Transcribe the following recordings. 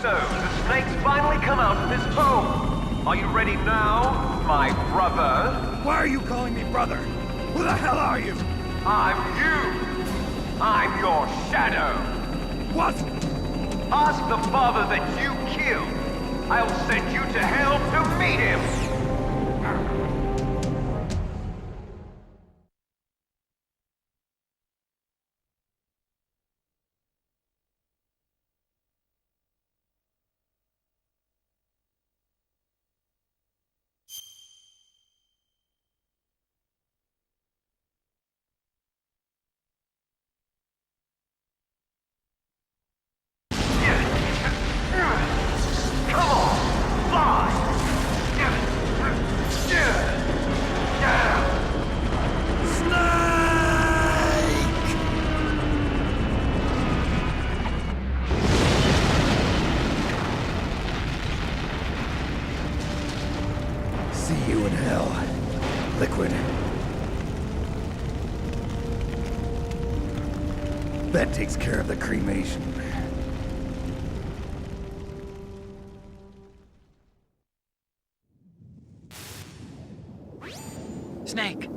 So, the snake's finally come out of his home. Are you ready now, my brother? Why are you calling me brother? Who the hell are you? I'm you. I'm your shadow. What? Ask the father that you killed. I'll send you to hell to meet him. Come on, fly! Snake! See you in hell, Liquid. That takes care of the cremation. Snake,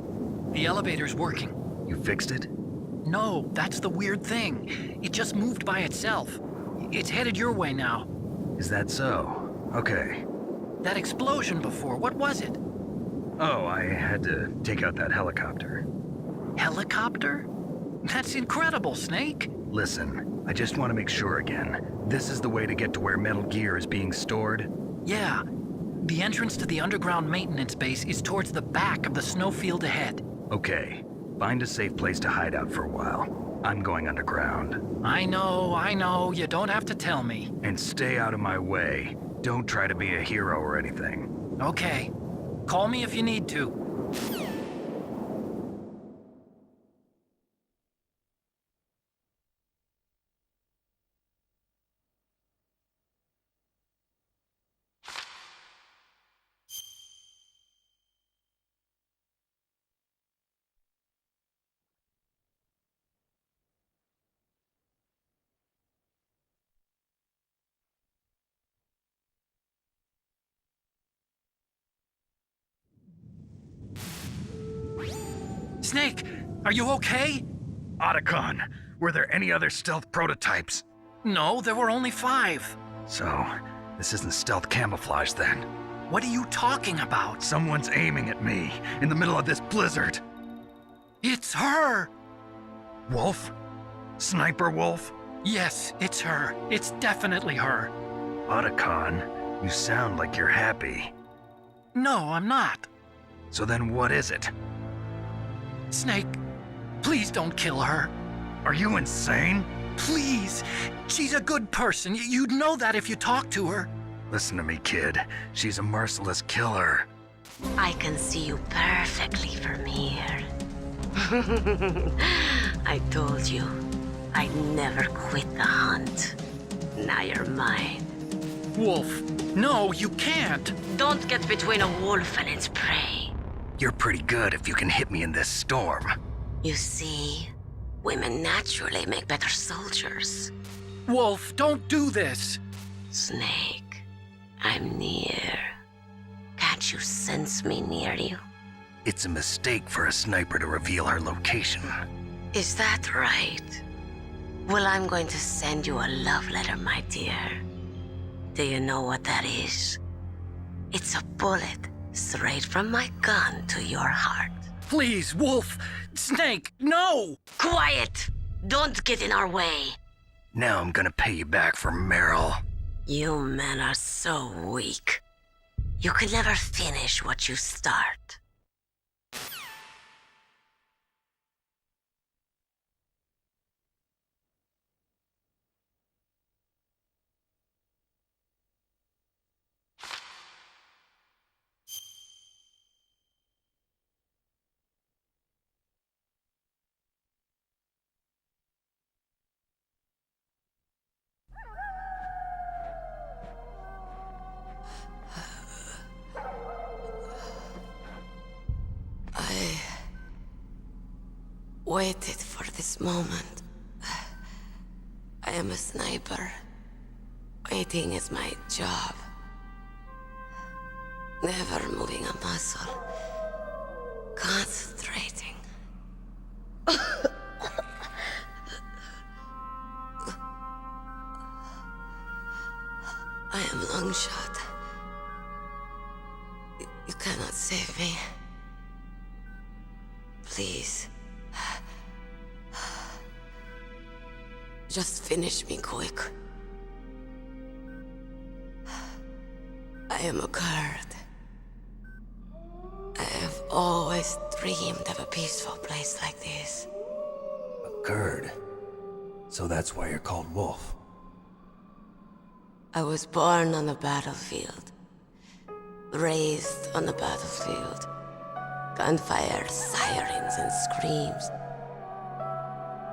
the elevator's working. You fixed it? No, that's the weird thing. It just moved by itself. It's headed your way now. Is that so? Okay. That explosion before, what was it? Oh, I had to take out that helicopter. Helicopter? That's incredible, Snake. Listen, I just want to make sure again. This is the way to get to where Metal Gear is being stored? Yeah. The entrance to the underground maintenance base is towards the back of the snowfield ahead. Okay. Find a safe place to hide out for a while. I'm going underground. I know. You don't have to tell me. And stay out of my way. Don't try to be a hero or anything. Okay. Call me if you need to. Snake, are you okay? Otacon, were there any other stealth prototypes? No, there were only 5. So, this isn't stealth camouflage then. What are you talking about? Someone's aiming at me in the middle of this blizzard. It's her! Wolf? Sniper Wolf? Yes, it's her. It's definitely her. Otacon, you sound like you're happy. No, I'm not. So then what is it? Snake, please don't kill her. Are you insane? Please. She's a good person. You'd know that if you talked to her. Listen to me, kid. She's a merciless killer. I can see you perfectly from here. I told you, I'd never quit the hunt. Now you're mine. Wolf, no, you can't. Don't get between a wolf and its prey. You're pretty good if you can hit me in this storm. You see, women naturally make better soldiers. Wolf, don't do this. Snake, I'm near. Can't you sense me near you? It's a mistake for a sniper to reveal her location. Is that right? Well, I'm going to send you a love letter, my dear. Do you know what that is? It's a bullet straight from my gun to your heart. Please, Wolf. Snake, no! Quiet! Don't get in our way. Now I'm gonna pay you back for Meryl. You men are so weak. You can never finish what you start. I waited for this moment. I am a sniper. I Waiting is my job. Never moving a muscle. Concentrating. I am long shot. You cannot save me. Please. Just finish me quick. I am a Kurd. I have always dreamed of a peaceful place like this. A Kurd. So that's why you're called Wolf. I was born on the battlefield. Raised on the battlefield. Gunfire, sirens, and screams.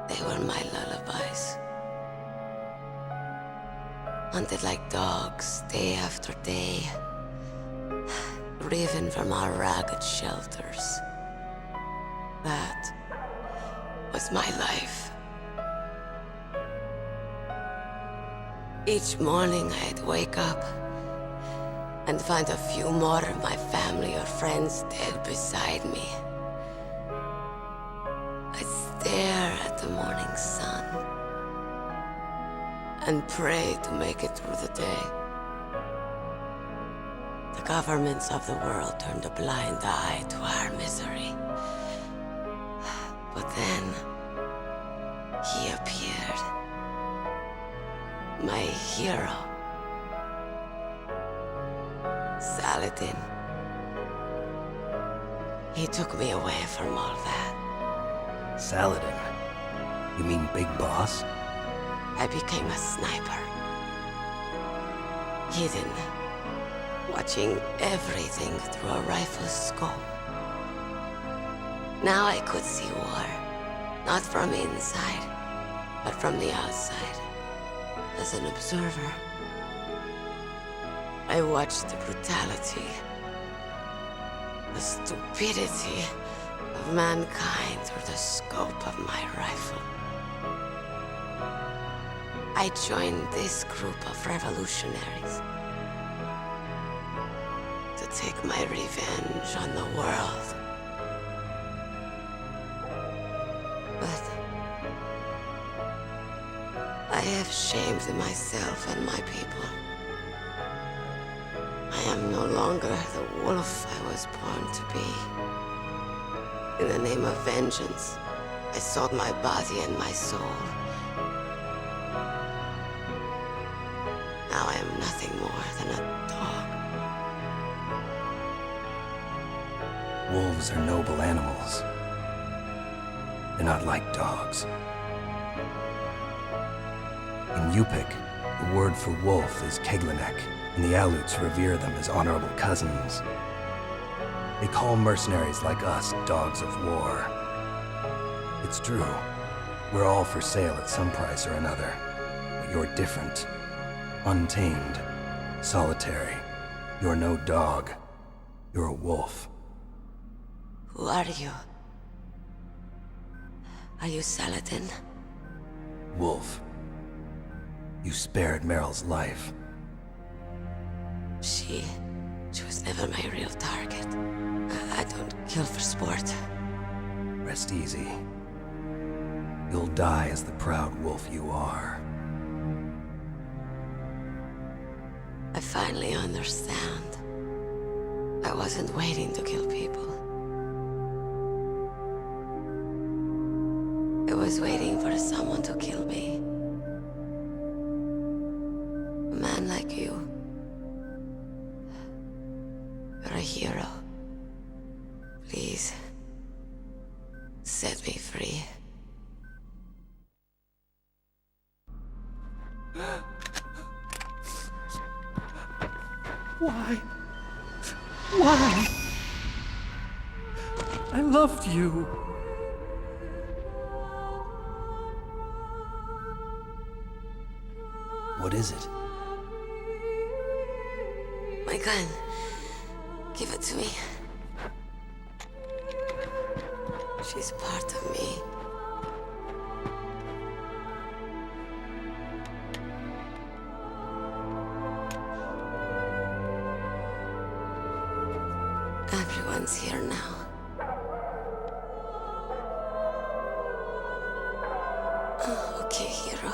They were my lullabies. Hunted like dogs, day after day. Driven from our ragged shelters. That was my life. Each morning I'd wake up and find a few more of my family or friends dead beside me. I'd stare at the morning sun and pray to make it through the day. The governments of the world turned a blind eye to our misery. But then, he appeared. My hero. Saladin. He took me away from all that. Saladin? You mean Big Boss? I became a sniper. Hidden. Watching everything through a rifle's scope. Now I could see war. Not from inside, but from the outside. As an observer. I watched the brutality, the stupidity of mankind through the scope of my rifle. I joined this group of revolutionaries to take my revenge on the world. But I have shamed myself and my people. I am no longer the wolf I was born to be. In the name of vengeance, I sold my body and my soul. Now I am nothing more than a dog. Wolves are noble animals. They're not like dogs. In Yupik, the word for wolf is Keglanek, and the Aleuts revere them as honorable cousins. They call mercenaries like us dogs of war. It's true. We're all for sale at some price or another. But you're different. Untamed. Solitary. You're no dog. You're a wolf. Who are you? Are you Saladin? Wolf. You spared Meryl's life. She was never my real target. I don't kill for sport. Rest easy. You'll die as the proud wolf you are. I finally understand. I wasn't waiting to kill people. I was waiting for someone to kill me. A man like you. You're a hero. Please, set me free. Why? Why? I loved you. What is it? My gun. Give it to me. She's part of me. everyone's here now. Okay, hero.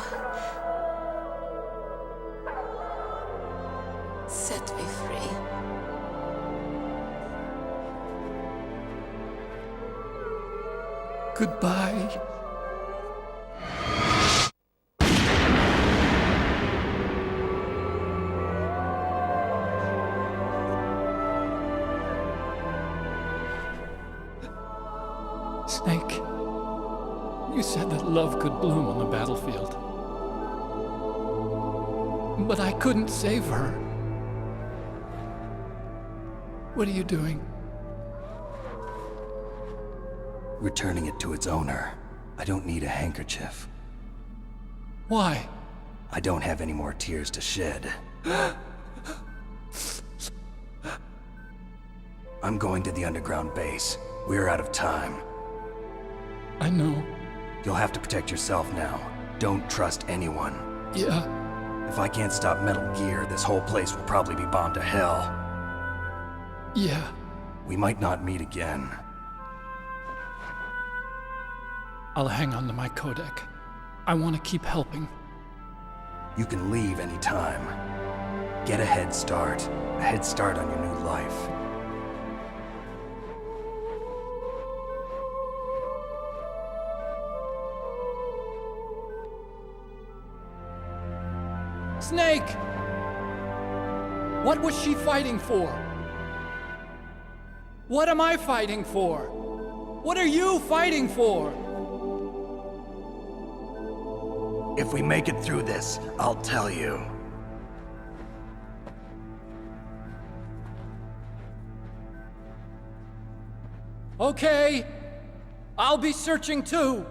Set me free. Goodbye. Snake, you said that love could bloom on the battlefield. But I couldn't save her. What are you doing? Returning it to its owner. I don't need a handkerchief. Why? I don't have any more tears to shed. I'm going to the underground base. We're out of time. I know. You'll have to protect yourself now. Don't trust anyone. Yeah. If I can't stop Metal Gear, this whole place will probably be bombed to hell. Yeah. We might not meet again. I'll hang on to my codec. I want to keep helping. You can leave anytime. Get a head start. A head start on your new life. Snake! What was she fighting for? What am I fighting for? What are you fighting for? If we make it through this, I'll tell you. Okay. I'll be searching too.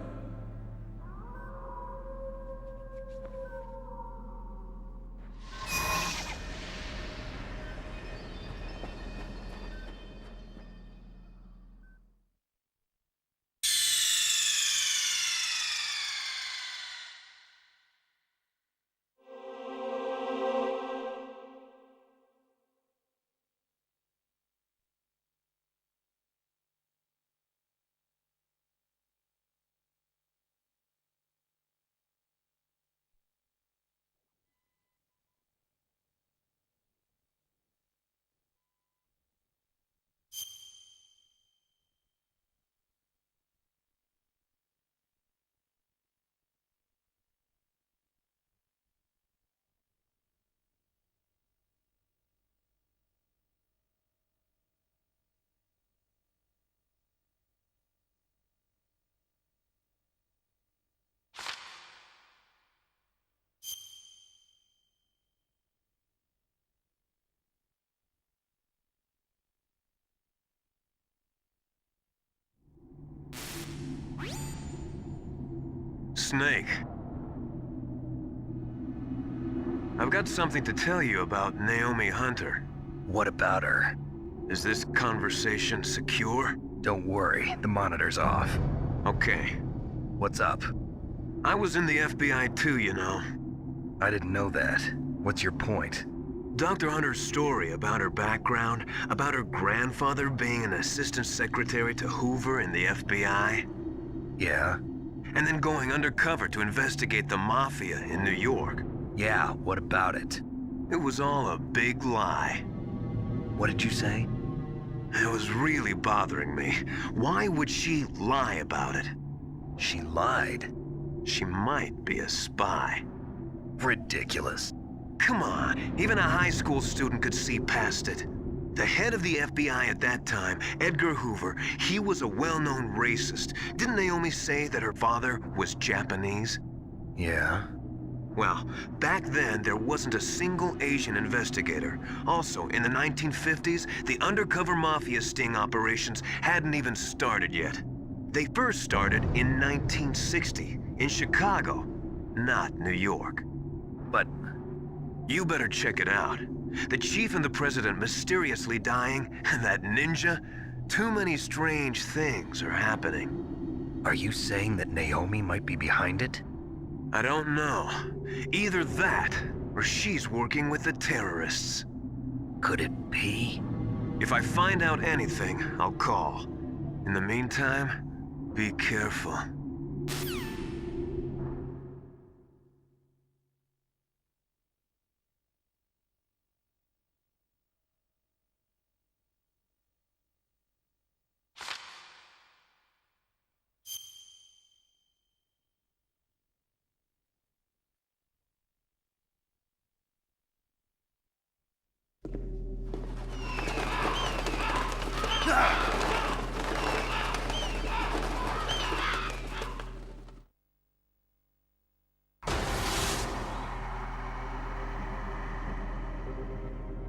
Snake. I've got something to tell you about Naomi Hunter. What about her? Is this conversation secure? Don't worry, the monitor's off. Okay. What's up? I was in the FBI too, you know. I didn't know that. What's your point? Dr. Hunter's story about her background, about her grandfather being an assistant secretary to Hoover in the FBI, Yeah? and then going undercover to investigate the Mafia in New York. Yeah, what about it? It was all a big lie. What did you say? It was really bothering me. Why would she lie about it? She lied. She might be a spy. Ridiculous. Come on, even a high school student could see past it. The head of the FBI at that time, Edgar Hoover, he was a well-known racist. Didn't Naomi say that her father was Japanese? Yeah? Well, back then, there wasn't a single Asian investigator. Also, in the 1950s, the undercover mafia sting operations hadn't even started yet. They first started in 1960, in Chicago, not New York. But You better check it out. The chief and the president mysteriously dying, and that ninja. Too many strange things are happening. are you saying that Naomi might be behind it? I don't know. Either that, or she's working with the terrorists. Could it be? If I find out anything, I'll call. In the meantime, be careful.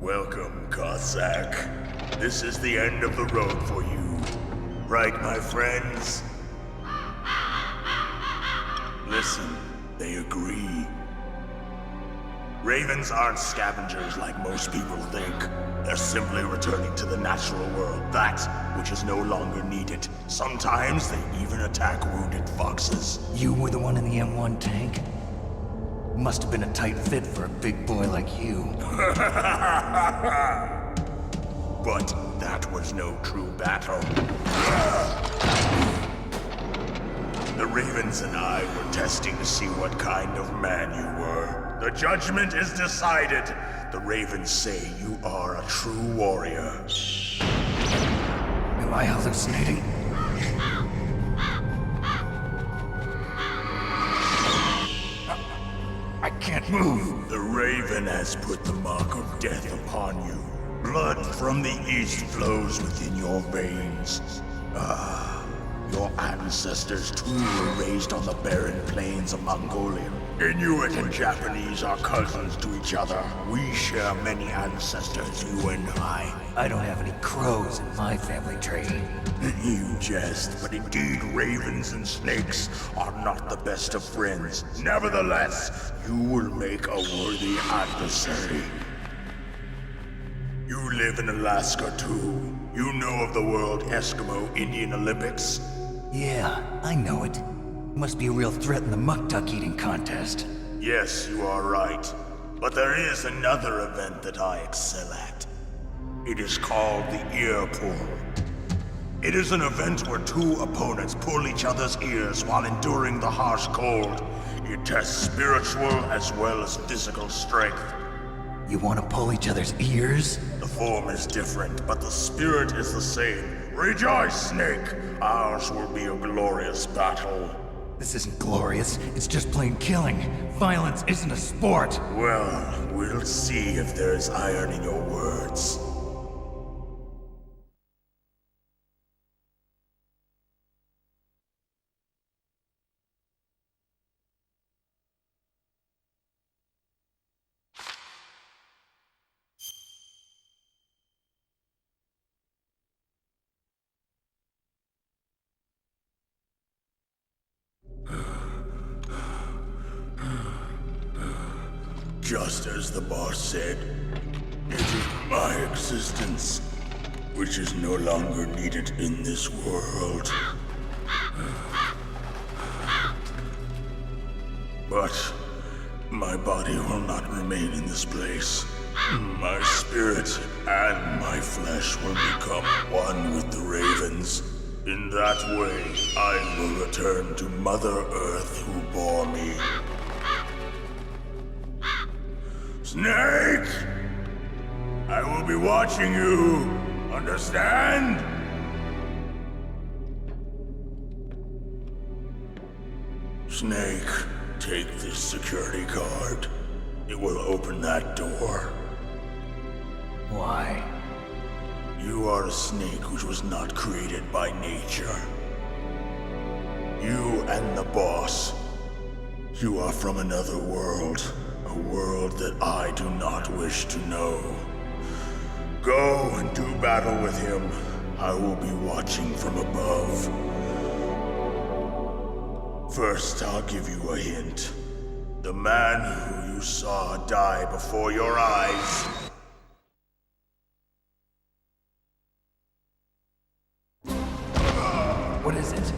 Welcome, Cossack. This is the end of the road for you. Right, my friends? Listen, they agree. Ravens aren't scavengers like most people think. They're simply returning to the natural world, that which is no longer needed. Sometimes they even attack wounded foxes. You were the one in the M1 tank? Must have been a tight fit for a big boy like you. But that was no true battle. The Ravens and I were testing to see what kind of man you were. The judgment is decided. The Ravens say you are a true warrior. Am I hallucinating? I can't move. The Raven has put the mark of death upon you. Blood from the east flows within your veins. Your ancestors too were raised on the barren plains of Mongolia. Inuit and Japanese are cousins to each other. We share many ancestors, you and I. I don't have any crows in my family tree. You jest, but indeed ravens and snakes are not the best of friends. Nevertheless, you will make a worthy adversary. You live in Alaska too. You know of the World Eskimo Indian Olympics? Yeah, I know it. Must be a real threat in the muck duck eating contest. Yes, you are right. But there is another event that I excel at. It is called the ear pull. It is an event where two opponents pull each other's ears while enduring the harsh cold. It tests spiritual as well as physical strength. You want to pull each other's ears? The form is different, but the spirit is the same. Rejoice, Snake! Ours will be a glorious battle. This isn't glorious. It's just plain killing. Violence isn't a sport. Well, we'll see if there's iron in your words. Just as the boss said, it is my existence which is no longer needed in this world. But my body will not remain in this place. My spirit and my flesh will become one with the ravens. In that way, I will return to Mother Earth who bore me. Snake! I will be watching you. Understand? Snake, take this security card. It will open that door. Why? You are a snake which was not created by nature. You and the boss. You are from another world. A world that I do not wish to know. Go and do battle with him. I will be watching from above. First, I'll give you a hint. The man who you saw die before your eyes. What is it?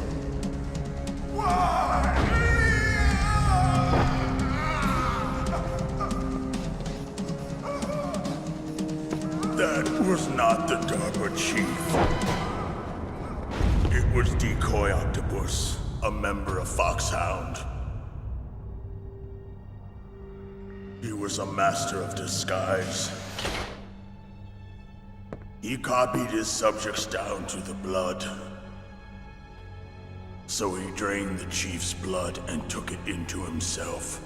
That was not the DARPA chief. It was Decoy Octopus, a member of Foxhound. He was a master of disguise. He copied his subjects down to the blood. So he drained the chief's blood and took it into himself.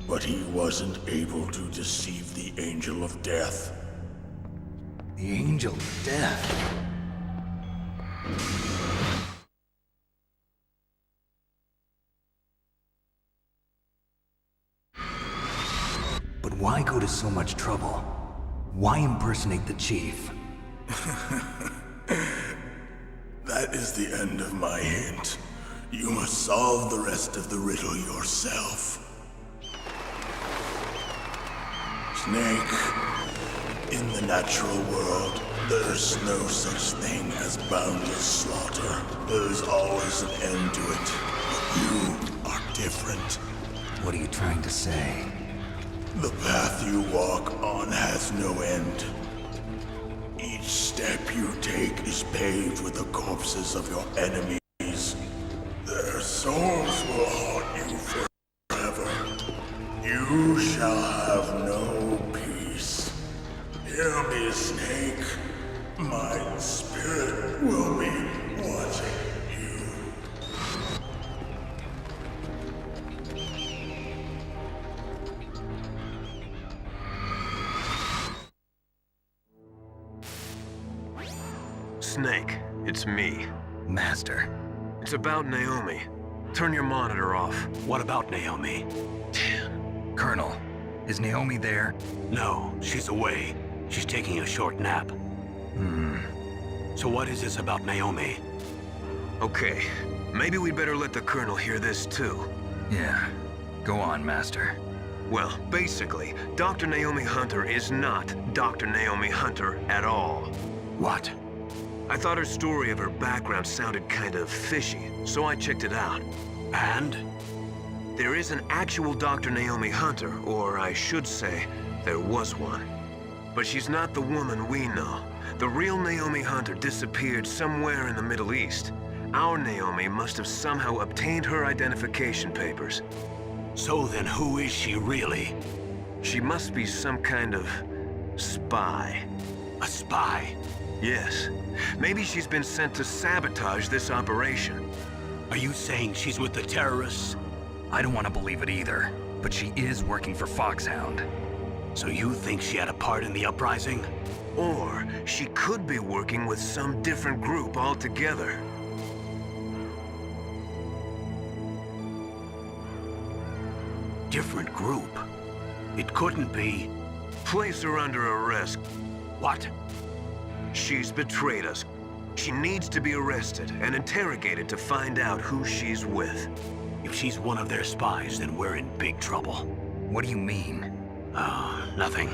But he wasn't able to deceive the Angel of Death. The Angel of Death. But why go to so much trouble? Why impersonate the chief? That is the end of my hint. You must solve the rest of the riddle yourself. Snake, in the natural world, there's no such thing as boundless slaughter. There's always an end to it. But you are different. What are you trying to say? The path you walk on has no end. Each step you take is paved with the corpses of your enemies. Their souls will haunt you forever. You shall have no peace. Hear me, Snake. My spirit will be watching you. Snake, it's me. Master. It's about Naomi. Turn your monitor off. What about Naomi? Colonel, is Naomi there? No, she's away. She's taking a short nap. So what is this about Naomi? Okay, maybe we'd better let the Colonel hear this too. Yeah. Go on, Master. Well, basically, Dr. Naomi Hunter is not Dr. Naomi Hunter at all. What? I thought her story of her background sounded kind of fishy, so I checked it out. And? There is an actual Dr. Naomi Hunter, or I should say, there was one. But she's not the woman we know. The real Naomi Hunter disappeared somewhere in the Middle East. Our Naomi must have somehow obtained her identification papers. So then who is she really? She must be some kind of spy. A spy? Yes. Maybe she's been sent to sabotage this operation. Are you saying she's with the terrorists? I don't want to believe it either, but she is working for Foxhound. So you think she had a part in the uprising? Or she could be working with some different group altogether. Different group? It couldn't be. Place her under arrest. What? She's betrayed us. She needs to be arrested and interrogated to find out who she's with. If she's one of their spies, then we're in big trouble. What do you mean? Nothing.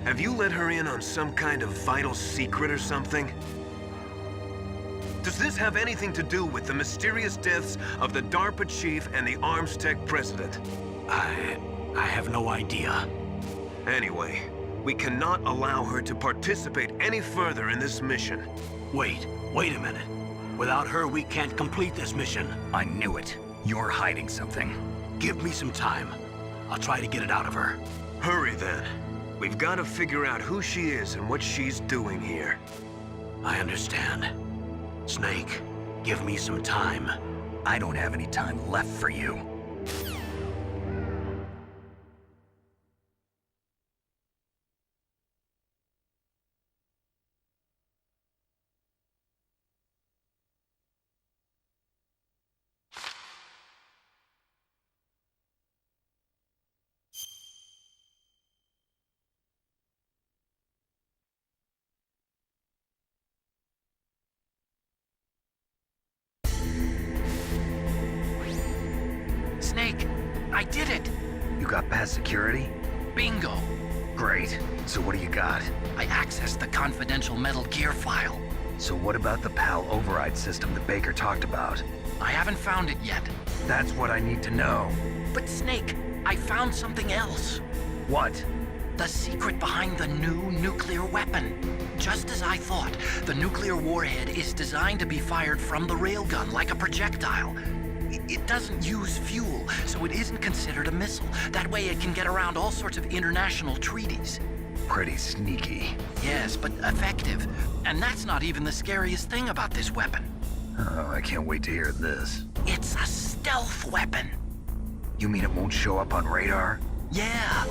Have you let her in on some kind of vital secret or something? Does this have anything to do with the mysterious deaths of the DARPA chief and the Arms Tech president? I have no idea. Anyway, we cannot allow her to participate any further in this mission. Wait a minute. Without her, we can't complete this mission. I knew it. You're hiding something. Give me some time. I'll try to get it out of her. Hurry then. We've got to figure out who she is and what she's doing here. I understand. Snake, give me some time. I don't have any time left for you. Snake, I did it! You got past security? Bingo! Great. So what do you got? I accessed the confidential Metal Gear file. So what about the PAL override system that Baker talked about? I haven't found it yet. That's what I need to know. But Snake, I found something else. What? The secret behind the new nuclear weapon. Just as I thought, the nuclear warhead is designed to be fired from the railgun like a projectile. It doesn't use fuel, so it isn't considered a missile. That way it can get around all sorts of international treaties. Pretty sneaky. Yes, but effective. And that's not even the scariest thing about this weapon. Oh, I can't wait to hear this. It's a stealth weapon. You mean it won't show up on radar? Yeah.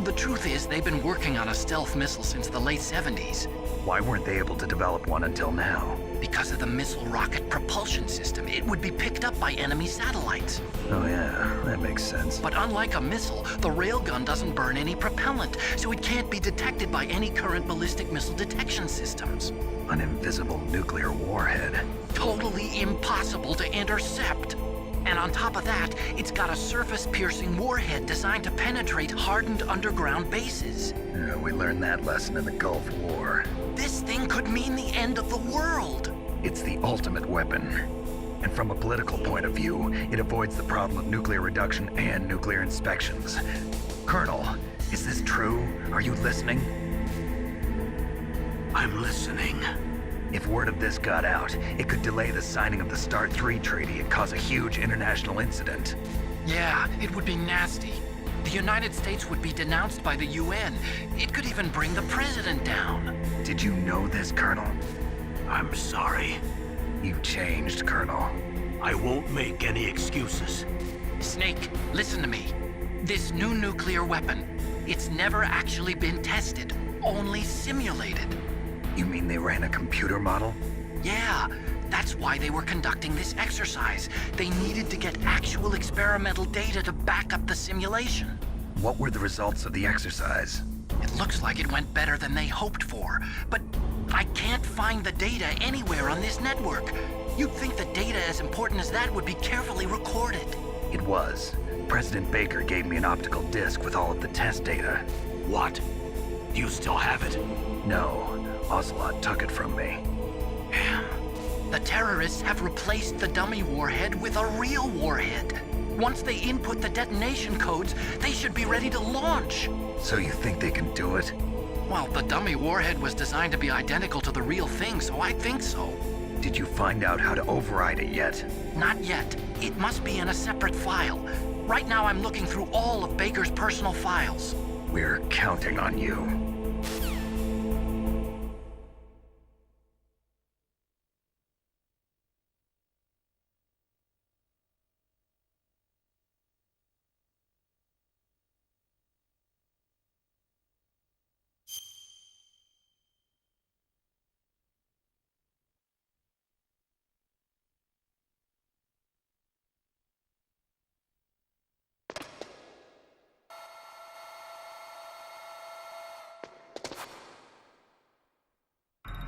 The truth is, they've been working on a stealth missile since the late 70s. Why weren't they able to develop one until now? Because of the missile rocket propulsion system, it would be picked up by enemy satellites. Oh yeah, that makes sense. But unlike a missile, the railgun doesn't burn any propellant, so it can't be detected by any current ballistic missile detection systems. An invisible nuclear warhead. Totally impossible to intercept. And on top of that, it's got a surface-piercing warhead designed to penetrate hardened underground bases. Yeah, we learned that lesson in the Gulf War. This thing could mean the end of the world. It's the ultimate weapon. And from a political point of view, it avoids the problem of nuclear reduction and nuclear inspections. Colonel, is this true? Are you listening? I'm listening. If word of this got out, it could delay the signing of the START 3 treaty and cause a huge international incident. Yeah, it would be nasty. The United States would be denounced by the UN. It could even bring the president down. Did you know this, Colonel? I'm sorry. You changed, Colonel. I won't make any excuses. Snake, listen to me. This new nuclear weapon, it's never actually been tested, only simulated. You mean they ran a computer model? Yeah, that's why they were conducting this exercise. They needed to get actual experimental data to back up the simulation. What were the results of the exercise? It looks like it went better than they hoped for, but I can't find the data anywhere on this network. You'd think the data as important as that would be carefully recorded. It was. President Baker gave me an optical disc with all of the test data. What? You still have it? No, Ocelot took it from me. Damn. The terrorists have replaced the dummy warhead with a real warhead. Once they input the detonation codes, they should be ready to launch. So you think they can do it? Well, the dummy warhead was designed to be identical to the real thing, so I think so. Did you find out how to override it yet? Not yet. It must be in a separate file. Right now I'm looking through all of Baker's personal files. We're counting on you.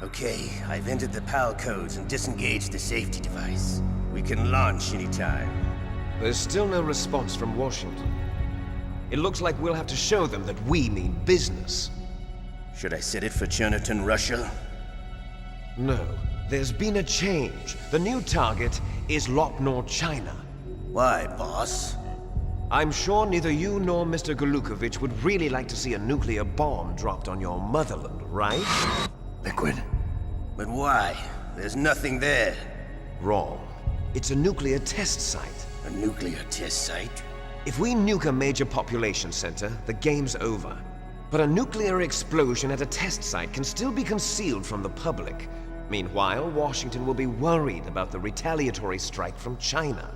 Okay, I've entered the PAL codes and disengaged the safety device. We can launch anytime. There's still no response from Washington. It looks like we'll have to show them that we mean business. Should I set it for Cherniton, Russia? No, there's been a change. The new target is Lopnor, China. Why, boss? I'm sure neither you nor Mr. Golukovich would really like to see a nuclear bomb dropped on your motherland, right? Liquid. But why? There's nothing there. Wrong. It's a nuclear test site. A nuclear test site? If we nuke a major population center, the game's over. But a nuclear explosion at a test site can still be concealed from the public. Meanwhile, Washington will be worried about the retaliatory strike from China.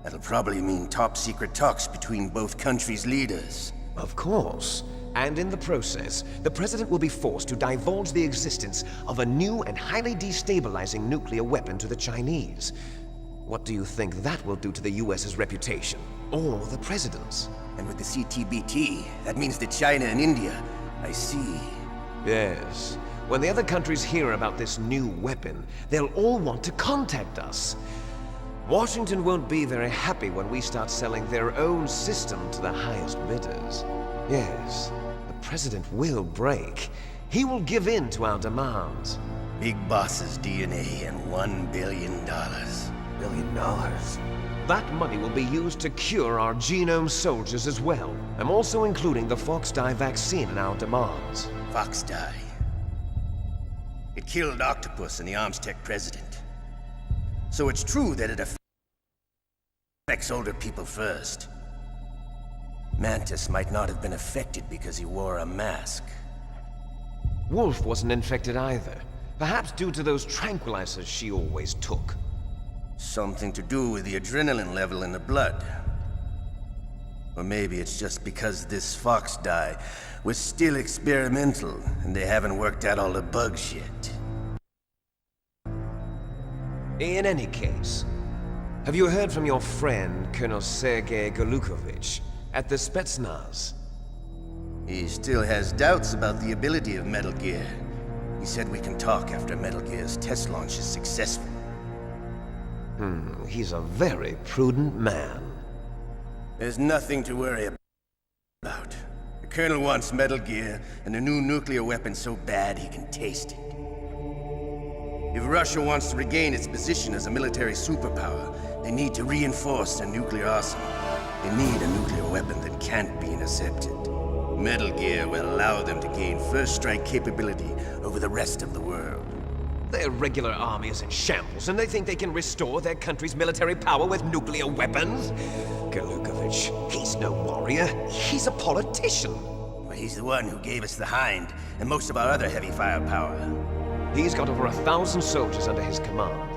That'll probably mean top-secret talks between both countries' leaders. Of course. And in the process, the president will be forced to divulge the existence of a new and highly destabilizing nuclear weapon to the Chinese. What do you think that will do to the US's reputation? Or the president's? And with the CTBT, that means that China and India. I see. Yes. When the other countries hear about this new weapon, they'll all want to contact us. Washington won't be very happy when we start selling their own system to the highest bidders. Yes, the president will break. He will give in to our demands. Big boss's DNA and $1 billion. $1 billion? That money will be used to cure our genome soldiers as well. I'm also including the Fox dye vaccine in our demands. Fox dye. It killed Octopus and the Armstech president. So it's true that it affects older people first. Mantis might not have been affected because he wore a mask. Wolf wasn't infected either. Perhaps due to those tranquilizers she always took. Something to do with the adrenaline level in the blood. Or maybe it's just because this Fox dye was still experimental and they haven't worked out all the bugs yet. In any case, have you heard from your friend, Colonel Sergei Golukovich, at the Spetsnaz? He still has doubts about the ability of Metal Gear. He said we can talk after Metal Gear's test launch is successful. He's a very prudent man. There's nothing to worry about. The Colonel wants Metal Gear and a new nuclear weapon so bad he can taste it. If Russia wants to regain its position as a military superpower, they need to reinforce their nuclear arsenal. They need a nuclear weapon that can't be intercepted. Metal Gear will allow them to gain first strike capability over the rest of the world. Their regular army is in shambles, and they think they can restore their country's military power with nuclear weapons? Golukovich, he's no warrior. He's a politician. Well, he's the one who gave us the Hind and most of our other heavy firepower. He's got over 1,000 soldiers under his command.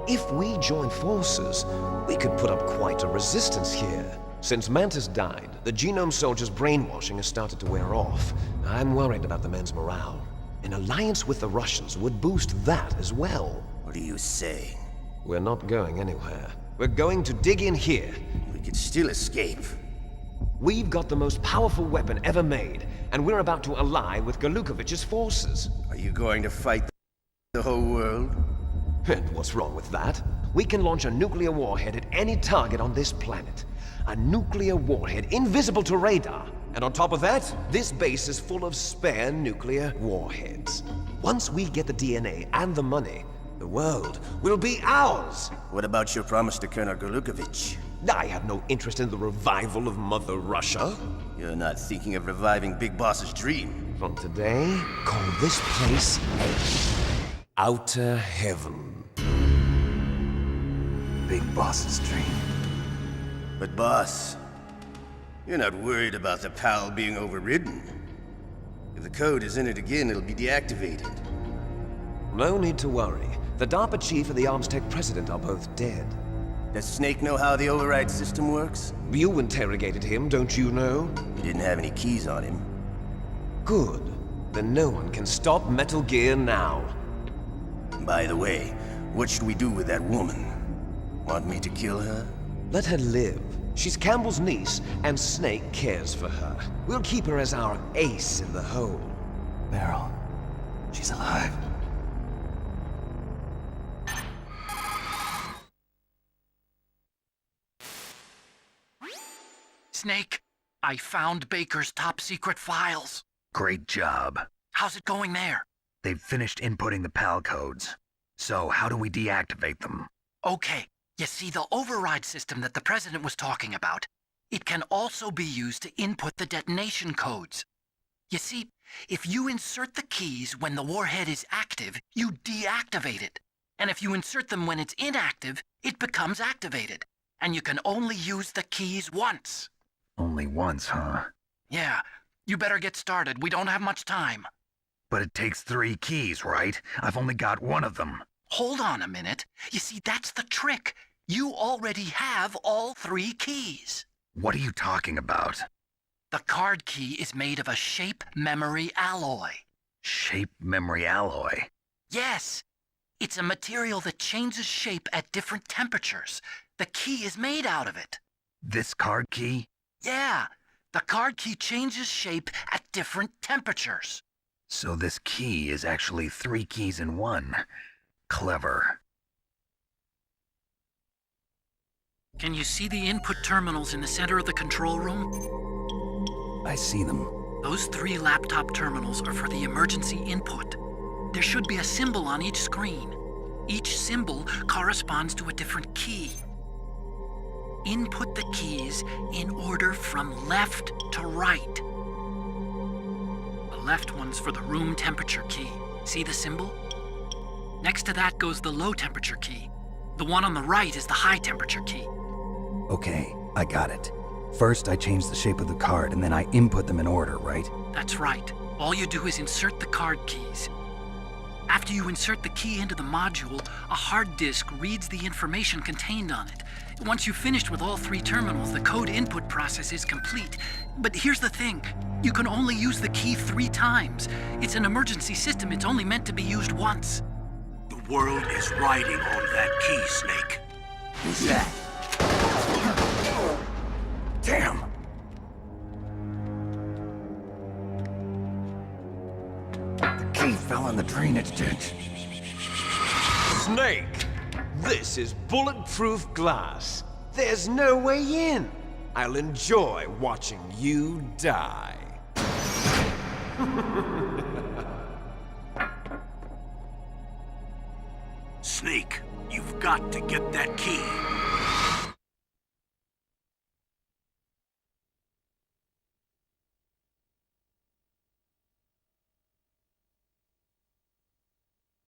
If we join forces, we could put up quite a resistance here. Since Mantis died, the genome soldiers' brainwashing has started to wear off. I'm worried about the men's morale. An alliance with the Russians would boost that as well. What are you saying? We're not going anywhere. We're going to dig in here. We could still escape. We've got the most powerful weapon ever made, and we're about to ally with Golukovich's forces. Are you going to fight the whole world? And what's wrong with that? We can launch a nuclear warhead at any target on this planet. A nuclear warhead invisible to radar. And on top of that, this base is full of spare nuclear warheads. Once we get the DNA and the money, the world will be ours! What about your promise to Colonel Golukovich? I have no interest in the revival of Mother Russia. You're not thinking of reviving Big Boss's dream. From today, call this place Outer Heaven. Big Boss's dream. But boss, you're not worried about the PAL being overridden. If the code is in it again, it'll be deactivated. No need to worry. The DARPA chief and the Armstech president are both dead. Does Snake know how the override system works? You interrogated him, don't you know? He didn't have any keys on him. Good. Then no one can stop Metal Gear now. By the way, what should we do with that woman? Want me to kill her? Let her live. She's Campbell's niece, and Snake cares for her. We'll keep her as our ace in the hole. Meryl. She's alive. Snake, I found Baker's top-secret files. Great job. How's it going there? They've finished inputting the PAL codes. So how do we deactivate them? Okay, you see the override system that the President was talking about? It can also be used to input the detonation codes. You see, if you insert the keys when the warhead is active, you deactivate it. And if you insert them when it's inactive, it becomes activated. And you can only use the keys once. Only once, huh? Yeah, you better get started. We don't have much time. But it takes 3 keys, right? I've only got 1 of them. Hold on a minute. You see, that's the trick. You already have all 3 keys. What are you talking about? The card key is made of a shape memory alloy. Shape memory alloy? Yes. It's a material that changes shape at different temperatures. The key is made out of it. This card key? Yeah. The card key changes shape at different temperatures. So this key is actually 3 keys in 1. Clever. Can you see the input terminals in the center of the control room? I see them. Those 3 laptop terminals are for the emergency input. There should be a symbol on each screen. Each symbol corresponds to a different key. Input the keys in order from left to right. The left one's for the room temperature key. See the symbol? Next to that goes the low temperature key. The one on the right is the high temperature key. Okay, I got it. First, I change the shape of the card, and then I input them in order, right? That's right. All you do is insert the card keys. After you insert the key into the module, a hard disk reads the information contained on it. Once you've finished with all 3 terminals, the code input process is complete. But here's the thing. You can only use the key 3 times. It's an emergency system. It's only meant to be used once. The world is riding on that key, Snake. Who's that? Damn! The key fell in the drainage ditch. Snake! This is bulletproof glass. There's no way in. I'll enjoy watching you die. Snake, you've got to get that key.